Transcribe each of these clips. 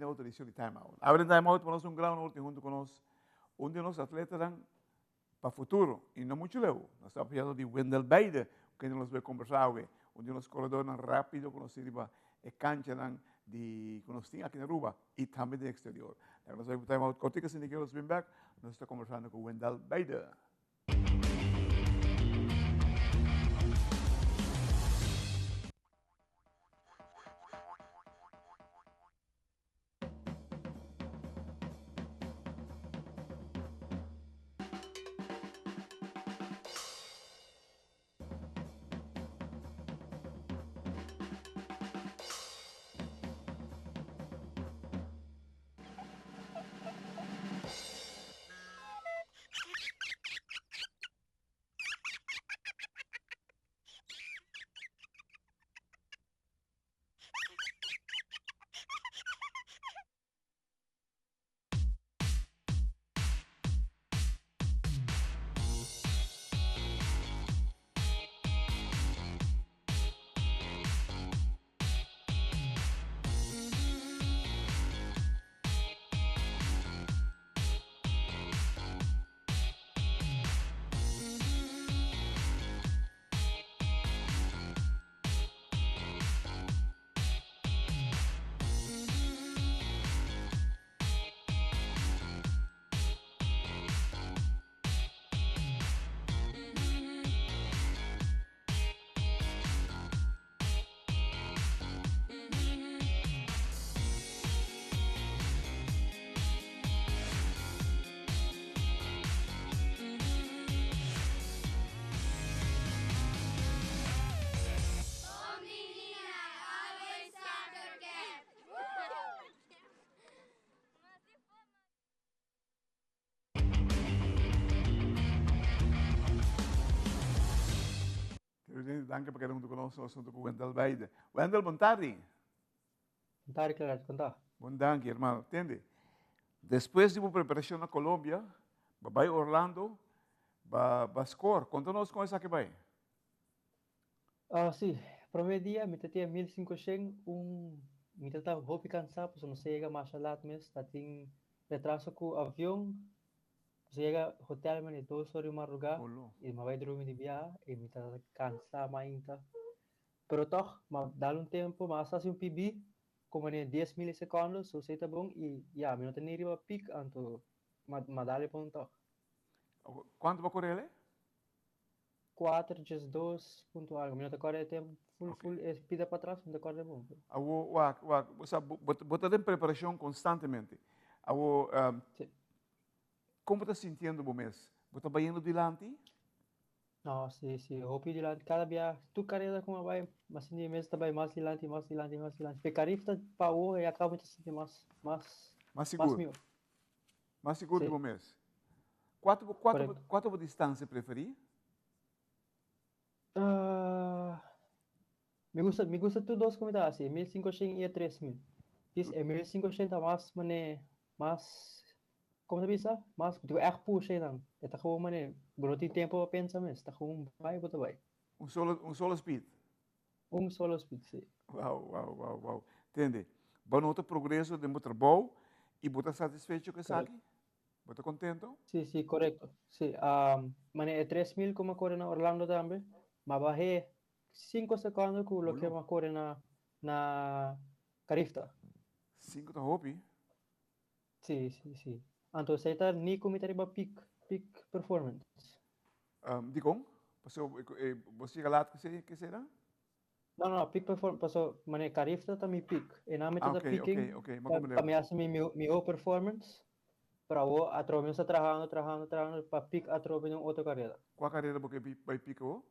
outra edição de Time Out. Abre Time Out para nós grau norte junto com nós. Um de nossos atletas para o futuro, e não muito leu. Nós estamos falando de Wendell Bader, que nós vamos conversar hoje. Um de nossos corredores rápido, que nós temos a cancha que nós temos aqui na Aruba, e também de exterior. Nós vamos Time Out cortico, sem que nós vem back, nós estamos conversando com Wendell Bader. Danke por quedar conosco no assunto com Wendell Bader. Wendell, boa tarde. Boa tarde, Claro, contar. Bom dia, irmão. Entende? Depois de uma preparação na Colômbia, vai Orlando, vai score. Conta-nos com essa que vai. Sim, primeiro dia, me tinha 1500, me tentava roupa cansar, porque não chega mais lá mesmo, está tem retraso com o avião, chega hotel, mas 2 horas uma lugar, e me vai dormir de viagem, e me tentava cansar mais ainda. Pero toch, mas dá tempo, mas assim um PB, como é 10 milissegundos, so sei tá bom, e me não tem nenhuma pique, então, mas dá bom toch. Quanto vai correr ele? 4, 2 ponto algo, minuto agora é tempo full, pida para trás, minuto agora é bom. Você tem preparação constantemente. Como está sentindo o mês? Você está indo adiante? Não, sim, eu pedi lá, cada dia, tu carreira como vai, mas sim, mês também mais adiante. Pecarifta para o e acaba de sentir mais seguro. mil. Mais seguro do mês. Quanto distância preferir? Me gusta tudo dois comentários, assim, 1500 e 3000. Diz, 1500 mais, como se diz, mais, tu é puxa não. É tá como mané, não tem tempo para pensar mesmo, tá como vai, bota vai. Solo speed? Solo speed, sim. Uau. Entende? Bom, outro progresso de muito bom e você satisfeito com isso aqui? Você contente? Sim, correto. Sim, mané, é 3000 como corre na Orlando também, mas barrei 5 segundos com o que corre na Carifta. 5 da hobby? Sim. Então, você está nem como peak performance. Digam? Você chega lá que será? Não, peak performance, passou, mané, Carifta também peak. E na metade Ok. para me assumir meu performance, para o atrás está trabalhando para peak atrás de outra carreira. Qual carreira você vai picar?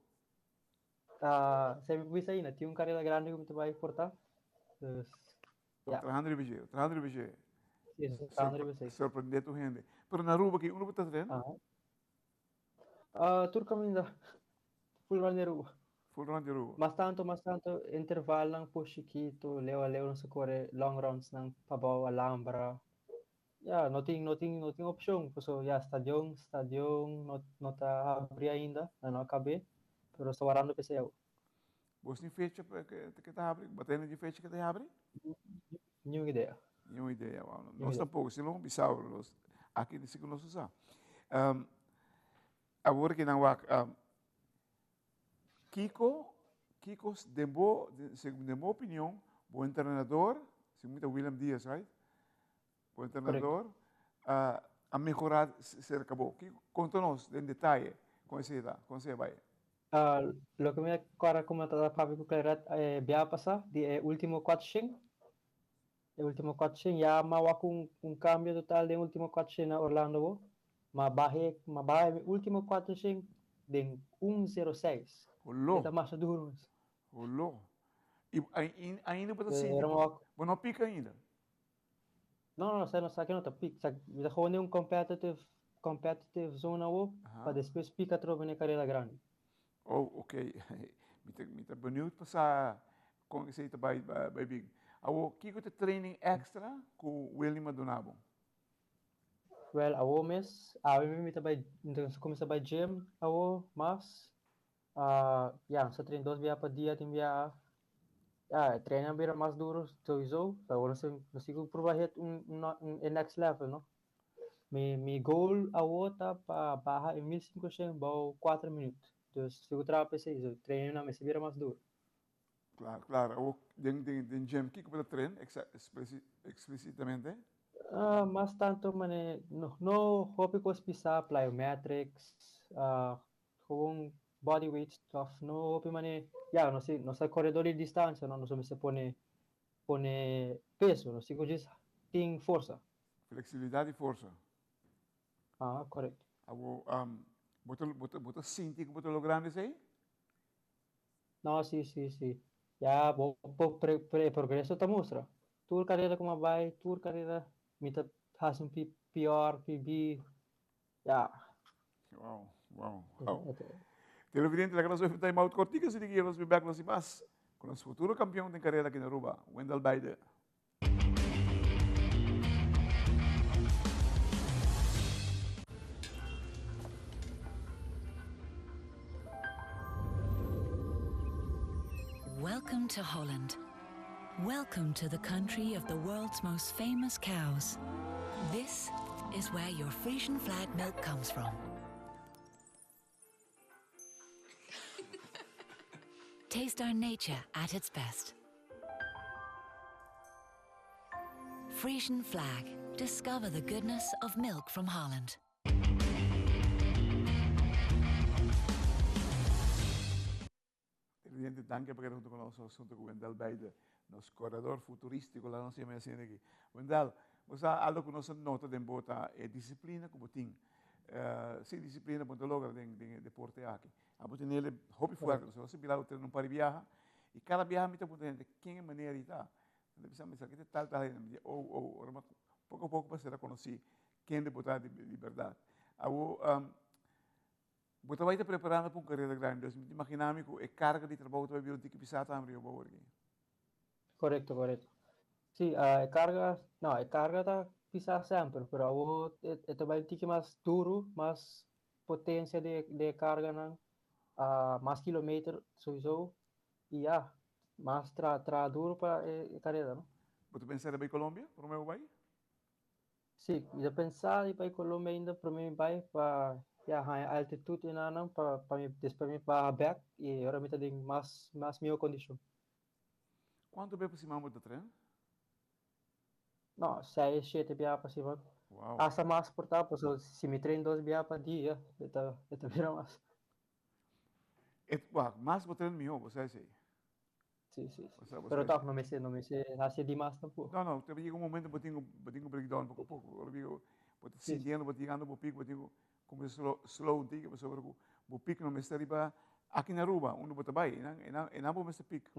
Você me disse aí, né? Tinha carreira grande que você vai portar. Trabalhando de VG. Sim, trabalhando de VG. Surpreender tu gente. Pero na Aruba, que uno está treinando? Turco ainda. Full run de Aruba. Mas tanto, intervalo lang po chiquito, leo sa kore, long runs ng Pabaw, Alhambra. Não tem opção. So, stadion, não tá abri ainda, não acabei. Pero sa warando pa siya. Você tem fecha que está abrindo? Batendo de fecha que está abrindo? Nenhuma ideia. Nenhuma ideia. Wow. Nós Nenhuma ideia. tampouco, se não Bissau, aqui nesse que nós usamos. Agora que não há, Kiko, segundo a minha opinião, bom treinador, segundo William Dias, right? Bom treinador, a melhorar se acabou. Kiko, conta-nos em detalhe como você vai. Lo que me acuerdo como toda fábrica claridad via pasar de último 400 el último 400 ya me hago un cambio total de último 400 a Orlando mas bajé el último 400 de 106 Olô, está más duro olô. E ainda para assim, era tipo, não pica ainda. não sei que não tá pica já jogou um competitive zone para depois pica troca na carreira grande. Oh, ok. Me tá benieuwd para com esse vai big. Awo, kiko te training extra com o William Madonabo. Well, awo mes, mim também então começa by gym awo mas sa treino 2 vezes por dia tem via treino bem mais duro sowieso agora não sei provar um next level não mi goal awo tá para barra em 1500 bom 4 minutos então se eu trabalhar isso treino não me se vira mais duro. Claro. Awo, den gym, kiko para treino explicitamente. Mas tanto mane no hobby ko spisa plyometrics kung body weight stuff no hobby mane no sa corredor de distancia no so se pone peso no sigo just ting força. Flexibilidade e força. Correto. Awo, botar sinti que botar lo grande sei? No, sí. Ya, progreso te muestra. Tu carreira como vai, tu carreira mita has un PR, PB, ya. Wow. Televidente, la gran suerte time out cortica, si que nos be back nos más con el futuro campeón de carrera aquí en Aruba, Wendell Baide. Welcome to Holland. Welcome to the country of the world's most famous cows. This is where your Frisian flag milk comes from. Taste our nature at its best. Frisian flag. Discover the goodness of milk from Holland. Televidente, danke per aver con nosotros junto con Wendell Baide, nos corredor futurístico, la noche me decía aquí. Wendell, vos algo que nos nota de bota disciplina como ting. Sem disciplina ponto logra de deporte aqui. A botar nele hobby fuerte, se você virar o treino para viajar e cada viagem me tá botando quem é maneira está. Então pensamos que tal ou pouco a pouco para ser conhecer quem de botar de liberdade. Awo botar vai estar preparando para uma carreira grande. Então imaginamos que a carga de trabalho vai vir um tique pisar também o bom aqui. Correcto. Sí, carga está pisar sempre, pero ito ba tiki mas duro, mas potencia de carga ng mas kilometer sowieso. E mas duro pa carrera, no? Você pensa em ir Colômbia, para o meu vai? Sim, já pensar ir para Colômbia ainda para mim vai para altitude na não para mim depois mim para back e agora me tem mais minha condição. Quanto bem aproximamos do treino? No, 6, 7 biya pa si Mag. Wow. Asa mas portapos, so si mi train 2 biya pa dia, ito bira mas. Mais para treino meu, você sei. Sí. Você Pero tak, no me sé, hasi di mas tampo. Não, teve um momento que eu breakdown pouco a pouco. Agora eu sentindo, chegando o pico, eu começo slow um tique, mas o pico não me está riba aqui na Aruba, onde eu vai, e não vou me pico.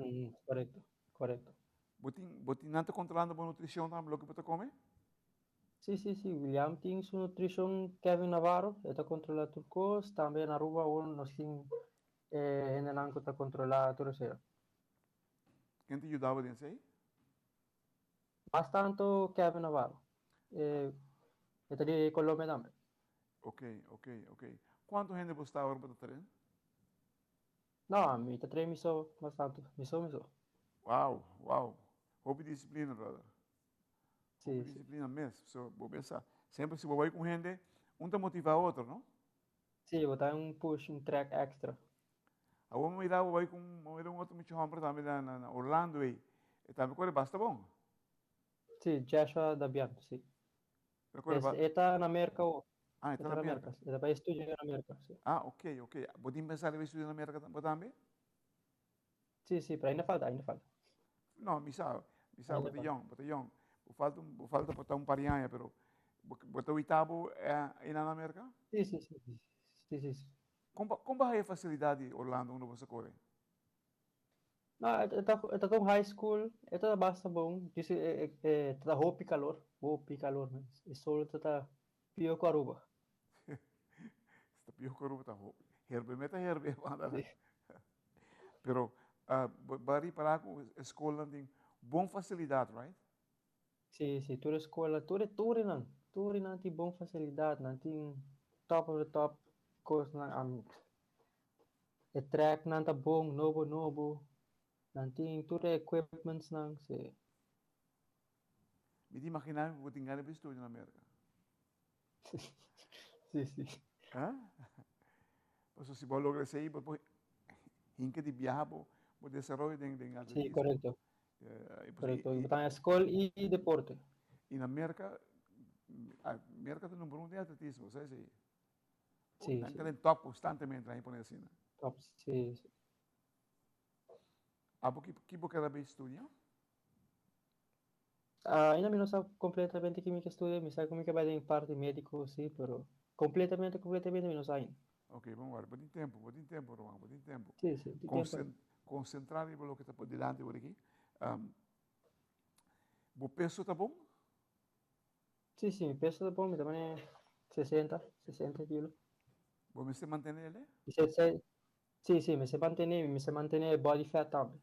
Correcto. Você não está controlando a nutrição também, o que você come? Sí. William ting su nutrition Kevin Navarro, ito controla turcos, también Aruba uno nos sin henenang ta controla turcera. Quem te ajudava a dizer? Mas tanto Kevin Navarro. Ito di Colombia también. Ok. Quanto gente você está agora para treino? No, mi te train miso, mas tanto, miso. Wow. Hobby disciplina, brother. Sí, sí. disciplina mesmo. So, vou pensar. Sempre se vou ir com gente, um te motiva a outro, não? Sí, botar un push, un track extra. A vou mirar, vou ir com um outro muito homem também na Orlando aí. E também corre basta bom. Sí, Joshua Dabian, sí. Corre Está en América, Ah, está está en na América. América. Está para estudiar en América, sí. Ah, ok, ok. Pode pensar em estudar na América também? Sí, sí, pero ainda falta, ainda falta. Não, me sabe, Ainda falta. botellão. Falta botar parianha, pero botar o Itabo é na América? Sí, sí, sí, sí, sí, sí, sí. Como vai a facilidade Orlando onde você corre? No, está con high school, está basta bom. Dice, está roupa calor, mas é só está pior com Aruba. Está pior que o tá herbe, meta herbe, Sí, pero bari para com escola tem bom facilidade, right? sí, sí, toda escola, tudo não tem bom facilidade, não tem top of the top course, não, o track não tá bom, novo, não tem tudo equipments, não, sim. Me imaginar que vou ter ganho de estudar na América. Sí, sí, Hã? Pues se vos logras aí, depois hinca de viajar por desenvolver em sí, atletismo. correcto, E, pues, correcto. Está en escola y deporte. na América, a América tem número 1 de atletismo, sabe? Sí, Estão sí, em top constantemente aí por assim. top, sí, sí. Ah, porque cada vez estudia? Ainda não sabe completamente química estudia, me sabe como que vai em parte médico, sí, pero completamente não sabe ainda. Ok, vamos lá. Vou ter tempo, Romão, vou ter tempo. Sí, sí, tem tempo aí. Concentrar em o que está por delante por aqui. O peso está bom? Sí, sí, mi peso de pompe también es 60 kilos. Vou se manter ele? Y sí, sí, me se mantiene el body fat también.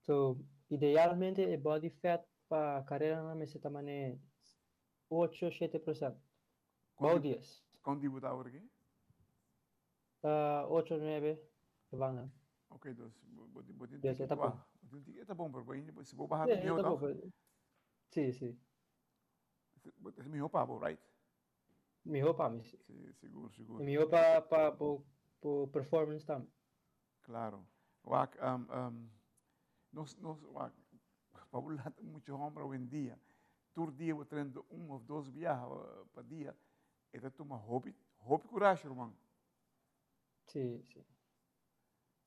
So, idealmente el body fat para carrera no me se también 8-7%. Bom 10. Com debutar por aqui? 8-9 van. Ok, então, vou ter 10 que está bom. vou ter que tá bom, porque se vou baixar Sí, do meu, está tá? bom. Sí, sí. É meu papo, right? Mejor para mí, sí. Sí, seguro, Y seguro. mejor para performance también. Claro. Wak, wak, para burlar muchos hombres hoy en día, todo dia vou treinando ou dois viajes para dia, é uma hobby coragem, irmão. Sí, sí.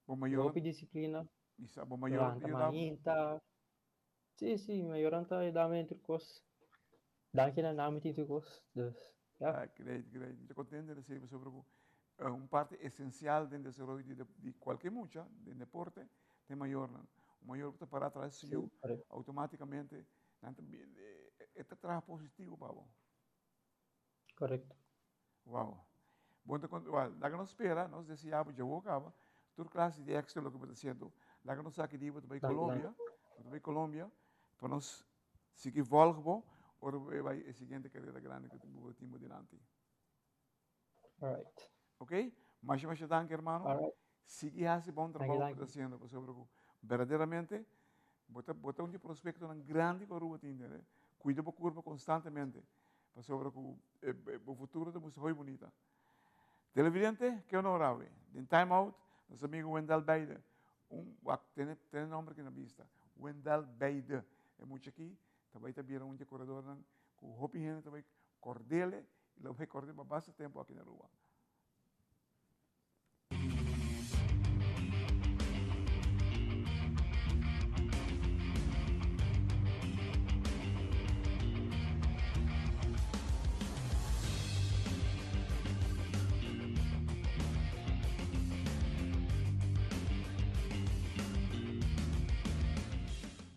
Bom Mejor maior, disciplina. isso, bom maior, Levanta manita. Sí, sí, mayoranta y dame entre cosas. Dan que na met entre cosas. Dus, ja. great. Muito contente de receber sobre parte essencial do desenvolvimento de qualquer mucha, de deporte, tem maior, o maior que para atrás Sí, seu, correcto. automaticamente, este traje positivo, Pablo. Correcto. Wow. Bom, lá que nós espera, nós desejamos, já vou acabar, toda classe de extra, o que está sendo, lá que nós aqui de Colômbia, para nós seguir volvo, ou vai a seguinte carreira grande que temos diante. All right. Ok? Mas danke, hermano. All right. Sigue esse bom trabalho que Danke. está fazendo, sobre verdadeiramente, botar um prospecto grande com a rua, né? Cuida da curva constantemente, para sobre o futuro de música muito bonita. Televidente, que honorável. Em time out, nosso amigo Wendell Beide, tem nome aqui na vista, Wendell Beide, é muito aqui, também vira corredor, com o Hopi, também cordele, e lo vai correr para bastante tempo aqui na rua.